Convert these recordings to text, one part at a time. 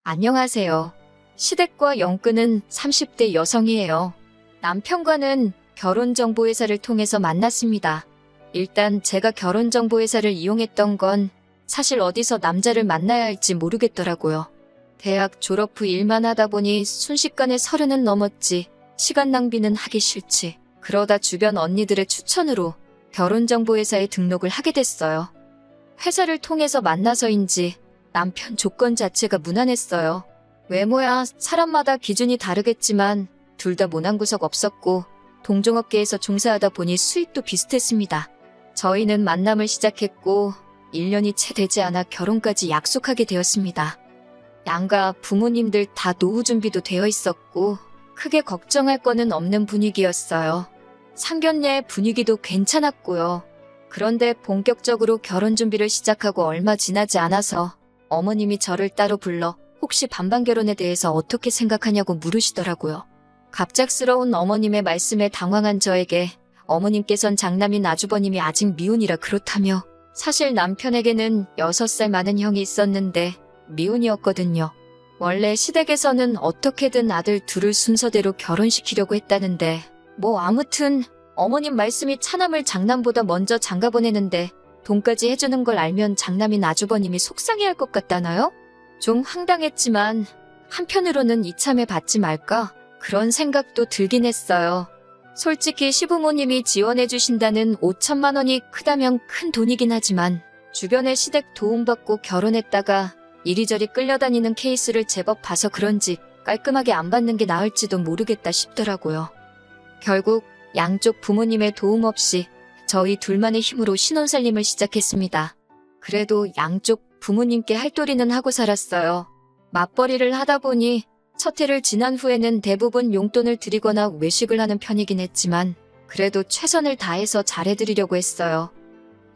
안녕하세요. 시댁과 영근은 30대 여성이에요. 남편과는 결혼정보회사를 통해서 만났습니다. 일단 제가 결혼정보회사를 이용했던 건 사실 어디서 남자를 만나야 할지 모르겠더라고요. 대학 졸업 후 일만 하다 보니 순식간에 30은 넘었지. 시간 낭비는 하기 싫지. 그러다 주변 언니들의 추천으로 결혼정보회사에 등록을 하게 됐어요. 회사를 통해서 만나서인지 남편 조건 자체가 무난했어요. 외모야 사람마다 기준이 다르겠지만 둘 다 모난 구석 없었고 동종업계에서 종사하다 보니 수입도 비슷했습니다. 저희는 만남을 시작했고 1년이 채 되지 않아 결혼까지 약속하게 되었습니다. 양가 부모님들 다 노후 준비도 되어 있었고 크게 걱정할 거는 없는 분위기였어요. 상견례 분위기도 괜찮았고요. 그런데 본격적으로 결혼 준비를 시작하고 얼마 지나지 않아서 어머님이 저를 따로 불러 혹시 반반 결혼에 대해서 어떻게 생각하냐고 물으시더라고요. 갑작스러운 어머님의 말씀에 당황한 저에게 어머님께선 장남인 아주버님이 아직 미혼이라 그렇다며 사실 남편에게는 6살 많은 형이 있었는데 미혼이었거든요. 원래 시댁에서는 어떻게든 아들 둘을 순서대로 결혼시키려고 했다는데 아무튼 어머님 말씀이 차남을 장남보다 먼저 장가 보내는데 돈까지 해주는 걸 알면 장남인 아주버님이 속상해할 것 같다나요? 좀 황당했지만 한편으로는 이참에 받지 말까? 그런 생각도 들긴 했어요. 솔직히 시부모님이 지원해주신다는 5천만 원이 크다면 큰 돈이긴 하지만 주변에 시댁 도움받고 결혼했다가 이리저리 끌려다니는 케이스를 제법 봐서 그런지 깔끔하게 안 받는 게 나을지도 모르겠다 싶더라고요. 결국 양쪽 부모님의 도움 없이 저희 둘만의 힘으로 신혼살림을 시작했습니다. 그래도 양쪽 부모님께 할도리는 하고 살았어요. 맞벌이를 하다 보니 첫 해를 지난 후에는 대부분 용돈을 드리거나 외식을 하는 편이긴 했지만 그래도 최선을 다해서 잘해드리려고 했어요.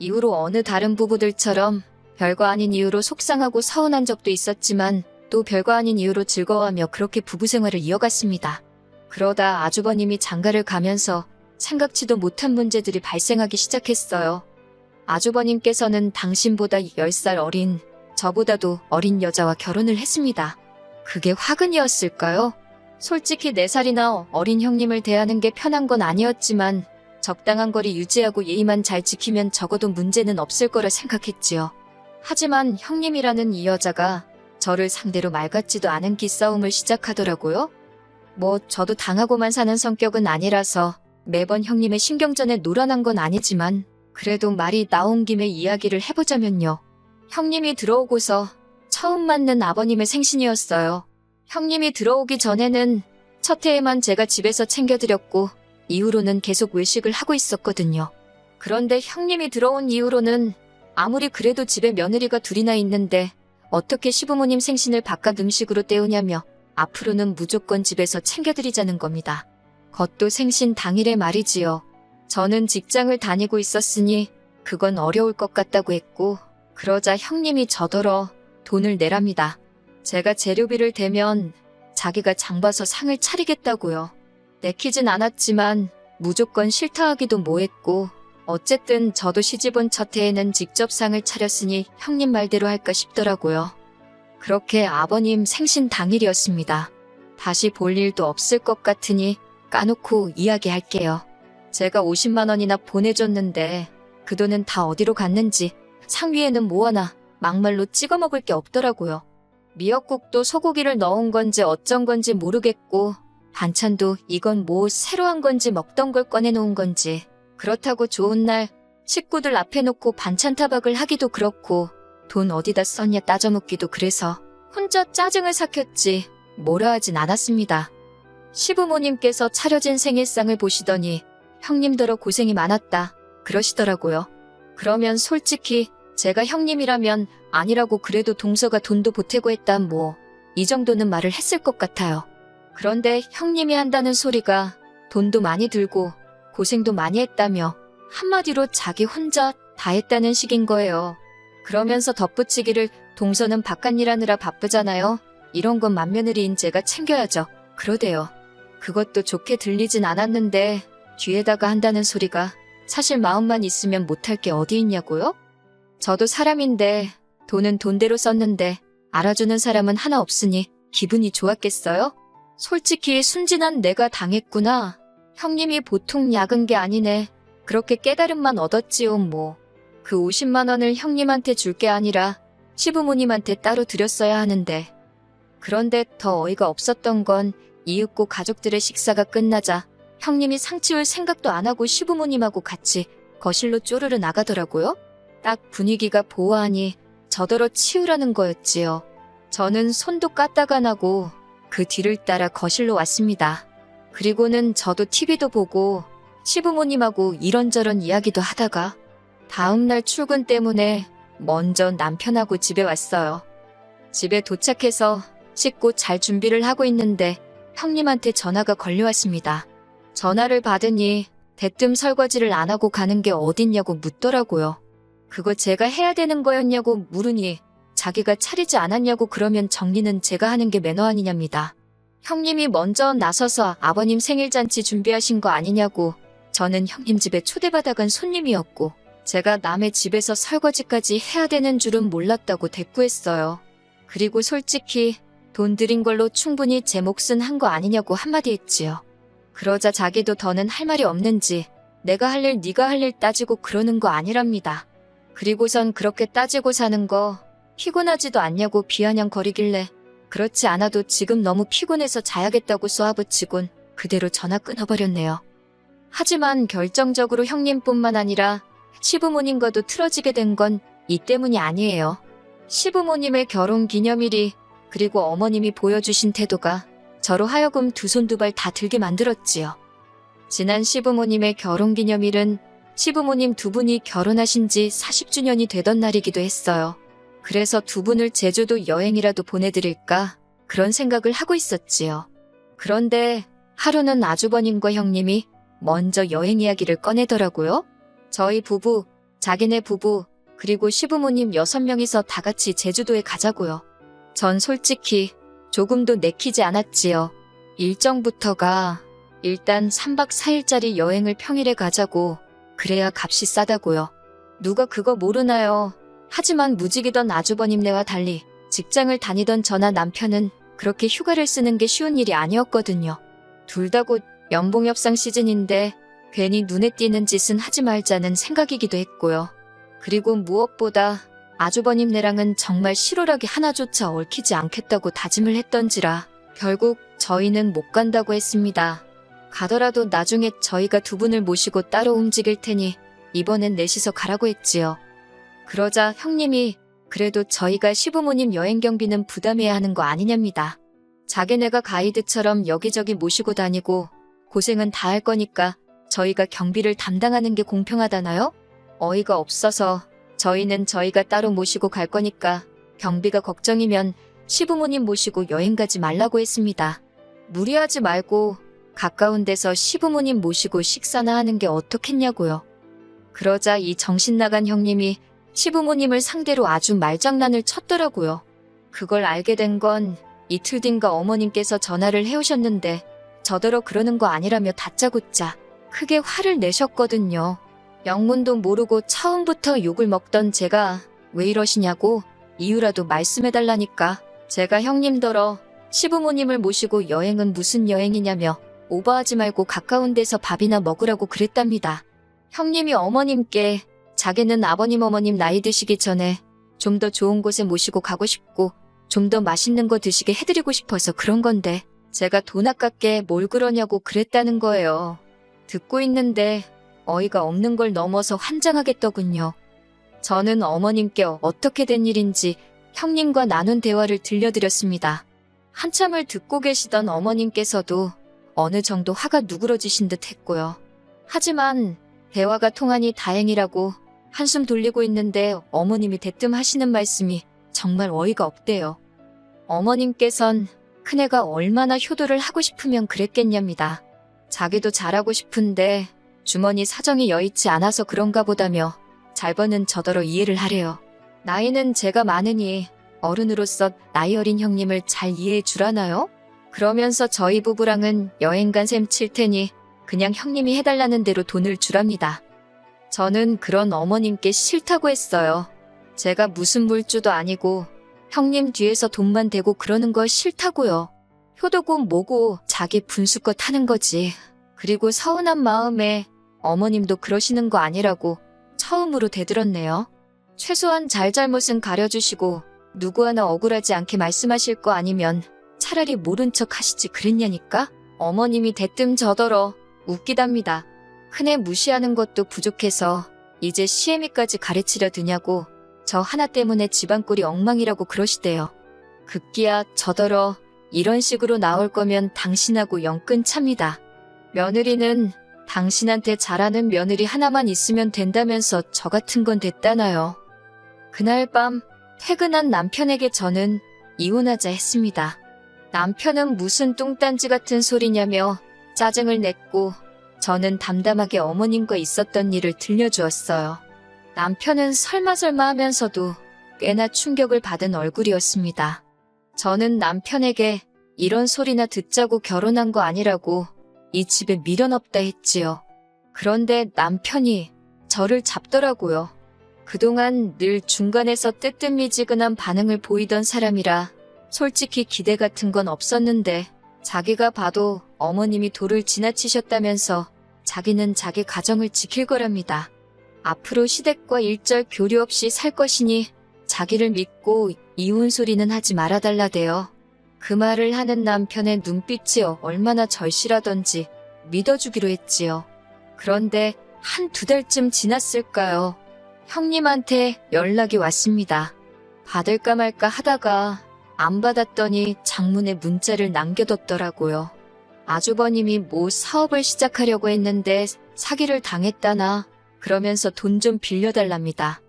이후로 어느 다른 부부들처럼 별거 아닌 이유로 속상하고 서운한 적도 있었지만 또 별거 아닌 이유로 즐거워하며 그렇게 부부 생활을 이어갔습니다. 그러다 아주버님이 장가를 가면서 생각지도 못한 문제들이 발생하기 시작했어요. 아주버님께서는 당신보다 10살 어린, 저보다도 어린 여자와 결혼을 했습니다. 그게 화근이었을까요? 솔직히 4살이나 어린 형님을 대하는 게 편한 건 아니었지만 적당한 거리 유지하고 예의만 잘 지키면 적어도 문제는 없을 거라 생각했지요. 하지만 형님이라는 이 여자가 저를 상대로 말 같지도 않은 기싸움을 시작하더라고요. 저도 당하고만 사는 성격은 아니라서 매번 형님의 신경전에 놀아난 건 아니지만 그래도 말이 나온 김에 이야기를 해보자면요. 형님이 들어오고서 처음 맞는 아버님의 생신이었어요. 형님이 들어오기 전에는 첫 해에만 제가 집에서 챙겨드렸고 이후로는 계속 외식을 하고 있었거든요. 그런데 형님이 들어온 이후로는 아무리 그래도 집에 며느리가 둘이나 있는데 어떻게 시부모님 생신을 바깥 음식으로 때우냐며 앞으로는 무조건 집에서 챙겨드리자는 겁니다. 그것도 생신 당일에 말이지요. 저는 직장을 다니고 있었으니 그건 어려울 것 같다고 했고 그러자 형님이 저더러 돈을 내랍니다. 제가 재료비를 대면 자기가 장 봐서 상을 차리겠다고요. 내키진 않았지만 무조건 싫다 하기도 뭐했고 어쨌든 저도 시집온 첫 해에는 직접 상을 차렸으니 형님 말대로 할까 싶더라고요. 그렇게 아버님 생신 당일이었습니다. 다시 볼 일도 없을 것 같으니 까놓고 이야기할게요. 제가 50만 원이나 보내줬는데 그 돈은 다 어디로 갔는지 상 위에는 뭐하나 막말로 찍어 먹을 게 없더라고요. 미역국도 소고기를 넣은 건지 어쩐 건지 모르겠고 반찬도 이건 새로 한 건지 먹던 걸 꺼내놓은 건지 그렇다고 좋은 날 식구들 앞에 놓고 반찬 타박을 하기도 그렇고 돈 어디다 썼냐 따져묻기도 그래서 혼자 짜증을 삭혔지 뭐라 하진 않았습니다. 시부모님께서 차려진 생일상을 보시더니 형님더러 고생이 많았다 그러시더라고요. 그러면 솔직히 제가 형님이라면 아니라고 그래도 동서가 돈도 보태고 했다 이 정도는 말을 했을 것 같아요. 그런데 형님이 한다는 소리가 돈도 많이 들고 고생도 많이 했다며 한마디로 자기 혼자 다 했다는 식인 거예요. 그러면서 덧붙이기를 동서는 바깥일 하느라 바쁘잖아요. 이런 건 맏며느리인 제가 챙겨야죠. 그러대요. 그것도 좋게 들리진 않았는데 뒤에다가 한다는 소리가 사실 마음만 있으면 못할 게 어디 있냐고요? 저도 사람인데 돈은 돈대로 썼는데 알아주는 사람은 하나 없으니 기분이 좋았겠어요? 솔직히 순진한 내가 당했구나. 형님이 보통 약은 게 아니네. 그렇게 깨달음만 얻었지요 뭐. 그 50만 원을 형님한테 줄 게 아니라 시부모님한테 따로 드렸어야 하는데. 그런데 더 어이가 없었던 건 이윽고 가족들의 식사가 끝나자 형님이 상 치울 생각도 안 하고 시부모님하고 같이 거실로 쪼르르 나가더라고요. 딱 분위기가 보아하니 저더러 치우라는 거였지요. 저는 손도 까딱 안 하고 그 뒤를 따라 거실로 왔습니다. 그리고는 저도 TV도 보고 시부모님하고 이런저런 이야기도 하다가 다음날 출근 때문에 먼저 남편하고 집에 왔어요. 집에 도착해서 씻고 잘 준비를 하고 있는데 형님한테 전화가 걸려왔습니다. 전화를 받으니 대뜸 설거지를 안 하고 가는 게 어딨냐고 묻더라고요. 그거 제가 해야 되는 거였냐고 물으니 자기가 차리지 않았냐고 그러면 정리는 제가 하는 게 매너 아니냐입니다. 형님이 먼저 나서서 아버님 생일잔치 준비하신 거 아니냐고. 저는 형님 집에 초대받아간 손님이었고 제가 남의 집에서 설거지까지 해야 되는 줄은 몰랐다고 대꾸했어요. 그리고 솔직히 돈 들인 걸로 충분히 제 몫은 한 거 아니냐고 한마디 했지요. 그러자 자기도 더는 할 말이 없는지 내가 할 일 네가 할 일 따지고 그러는 거 아니랍니다. 그리고선 그렇게 따지고 사는 거 피곤하지도 않냐고 비아냥거리길래 그렇지 않아도 지금 너무 피곤해서 자야겠다고 쏘아붙이곤 그대로 전화 끊어버렸네요. 하지만 결정적으로 형님뿐만 아니라 시부모님과도 틀어지게 된 건 이 때문이 아니에요. 시부모님의 결혼기념일이 그리고 어머님이 보여주신 태도가 저로 하여금 두 손 두 발 다 들게 만들었지요. 지난 시부모님의 결혼기념일은 시부모님 두 분이 결혼하신 지 40주년이 되던 날이기도 했어요. 그래서 두 분을 제주도 여행이라도 보내드릴까 그런 생각을 하고 있었지요. 그런데 하루는 아주버님과 형님이 먼저 여행 이야기를 꺼내더라고요. 저희 부부, 자기네 부부, 그리고 시부모님 6명이서 다 같이 제주도에 가자고요. 전 솔직히 조금도 내키지 않았지요. 일정부터가 일단 3박 4일짜리 여행을 평일에 가자고. 그래야 값이 싸다고요. 누가 그거 모르나요? 하지만 무직이던 아주버님네와 달리 직장을 다니던 저나 남편은 그렇게 휴가를 쓰는 게 쉬운 일이 아니었거든요. 둘 다 곧 연봉 협상 시즌인데 괜히 눈에 띄는 짓은 하지 말자는 생각이기도 했고요. 그리고 무엇보다 아주버님네랑은 정말 실오라기 하나조차 얽히지 않겠다고 다짐을 했던지라 결국 저희는 못 간다고 했습니다. 가더라도 나중에 저희가 두 분을 모시고 따로 움직일 테니 이번엔 넷이서 가라고 했지요. 그러자 형님이 그래도 저희가 시부모님 여행 경비는 부담해야 하는 거 아니냐입니다. 자기네가 가이드처럼 여기저기 모시고 다니고 고생은 다 할 거니까 저희가 경비를 담당하는 게 공평하다나요? 어이가 없어서 저희는 저희가 따로 모시고 갈 거니까 경비가 걱정이면 시부모님 모시고 여행 가지 말라고 했습니다. 무리하지 말고 가까운 데서 시부모님 모시고 식사나 하는 게 어떻겠냐고요. 그러자 이 정신나간 형님이 시부모님을 상대로 아주 말장난을 쳤더라고요. 그걸 알게 된 건 이틀 뒤인가 어머님께서 전화를 해오셨는데 저더러 그러는 거 아니라며 다짜고짜 크게 화를 내셨거든요. 영문도 모르고 처음부터 욕을 먹던 제가 왜 이러시냐고 이유라도 말씀해달라니까 제가 형님더러 시부모님을 모시고 여행은 무슨 여행이냐며 오버하지 말고 가까운 데서 밥이나 먹으라고 그랬답니다. 형님이 어머님께 자기는 아버님 어머님 나이 드시기 전에 좀 더 좋은 곳에 모시고 가고 싶고 좀 더 맛있는 거 드시게 해드리고 싶어서 그런 건데 제가 돈 아깝게 뭘 그러냐고 그랬다는 거예요. 듣고 있는데 어이가 없는 걸 넘어서 환장하겠더군요. 저는 어머님께 어떻게 된 일인지 형님과 나눈 대화를 들려드렸습니다. 한참을 듣고 계시던 어머님께서도 어느 정도 화가 누그러지신 듯 했고요. 하지만 대화가 통하니 다행이라고 한숨 돌리고 있는데 어머님이 대뜸 하시는 말씀이 정말 어이가 없대요. 어머님께선 큰애가 얼마나 효도를 하고 싶으면 그랬겠냐입니다. 자기도 잘하고 싶은데 주머니 사정이 여의치 않아서 그런가 보다며 잘 버는 저더러 이해를 하래요. 나이는 제가 많으니 어른으로서 나이 어린 형님을 잘 이해해 주라나요? 그러면서 저희 부부랑은 여행 간 셈 칠 테니 그냥 형님이 해달라는 대로 돈을 주랍니다. 저는 그런 어머님께 싫다고 했어요. 제가 무슨 물주도 아니고 형님 뒤에서 돈만 대고 그러는 거 싫다고요. 효도고 뭐고 자기 분수껏 하는 거지. 그리고 서운한 마음에 어머님도 그러시는 거 아니라고 처음으로 대들었네요. 최소한 잘잘못은 가려주시고 누구 하나 억울하지 않게 말씀하실 거 아니면 차라리 모른 척 하시지 그랬냐니까? 어머님이 대뜸 저더러 웃기답니다. 큰애 무시하는 것도 부족해서 이제 시애미까지 가르치려 드냐고 저 하나 때문에 집안 꼴이 엉망이라고 그러시대요. 급기야 저더러 이런 식으로 나올 거면 당신하고 영 끊찹니다. 며느리는 당신한테 잘하는 며느리 하나만 있으면 된다면서 저 같은 건 됐다나요. 그날 밤 퇴근한 남편에게 저는 이혼하자 했습니다. 남편은 무슨 뚱딴지 같은 소리냐며 짜증을 냈고 저는 담담하게 어머님과 있었던 일을 들려주었어요. 남편은 설마 하면서도 꽤나 충격을 받은 얼굴이었습니다. 저는 남편에게 이런 소리나 듣자고 결혼한 거 아니라고 이 집에 미련 없다 했지요. 그런데 남편이 저를 잡더라고요. 그동안 늘 중간에서 뜨뜻미지근한 반응을 보이던 사람이라 솔직히 기대 같은 건 없었는데 자기가 봐도 어머님이 도를 지나치셨다면서 자기는 자기 가정을 지킬 거랍니다. 앞으로 시댁과 일절 교류 없이 살 것이니 자기를 믿고 이혼 소리는 하지 말아달라대요. 그 말을 하는 남편의 눈빛이 얼마나 절실하던지 믿어주기로 했지요. 그런데 한 2달쯤 지났을까요? 형님한테 연락이 왔습니다. 받을까 말까 하다가 안 받았더니 장문에 문자를 남겨뒀더라고요. 아주버님이 뭐 사업을 시작하려고 했는데 사기를 당했다나 그러면서 돈 좀 빌려달랍니다.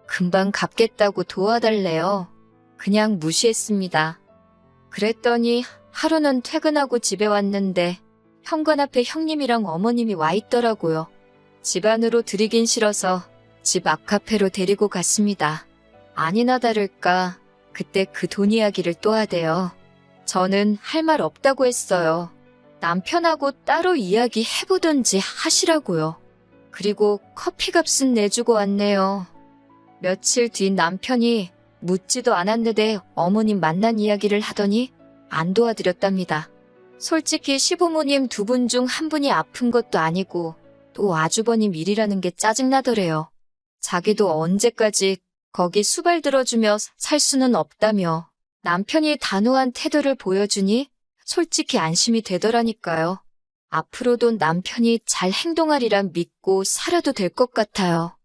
금방 갚겠다고 도와달래요. 그냥 무시했습니다. 그랬더니 하루는 퇴근하고 집에 왔는데 현관 앞에 형님이랑 어머님이 와 있더라고요. 집 안으로 들이긴 싫어서 집 앞카페로 데리고 갔습니다. 아니나 다를까 그때 그 돈 이야기를 또 하대요. 저는 할 말 없다고 했어요. 남편하고 따로 이야기해보든지 하시라고요. 그리고 커피값은 내주고 왔네요. 며칠 뒤 남편이 묻지도 않았는데 어머님 만난 이야기를 하더니 안 도와드렸답니다. 솔직히 시부모님 2분 중 1분이 아픈 것도 아니고 또 아주버님 일이라는 게 짜증나더래요. 자기도 언제까지 거기 수발 들어주며 살 수는 없다며 남편이 단호한 태도를 보여주니 솔직히 안심이 되더라니까요. 앞으로도 남편이 잘 행동하리란 믿고 살아도 될 것 같아요.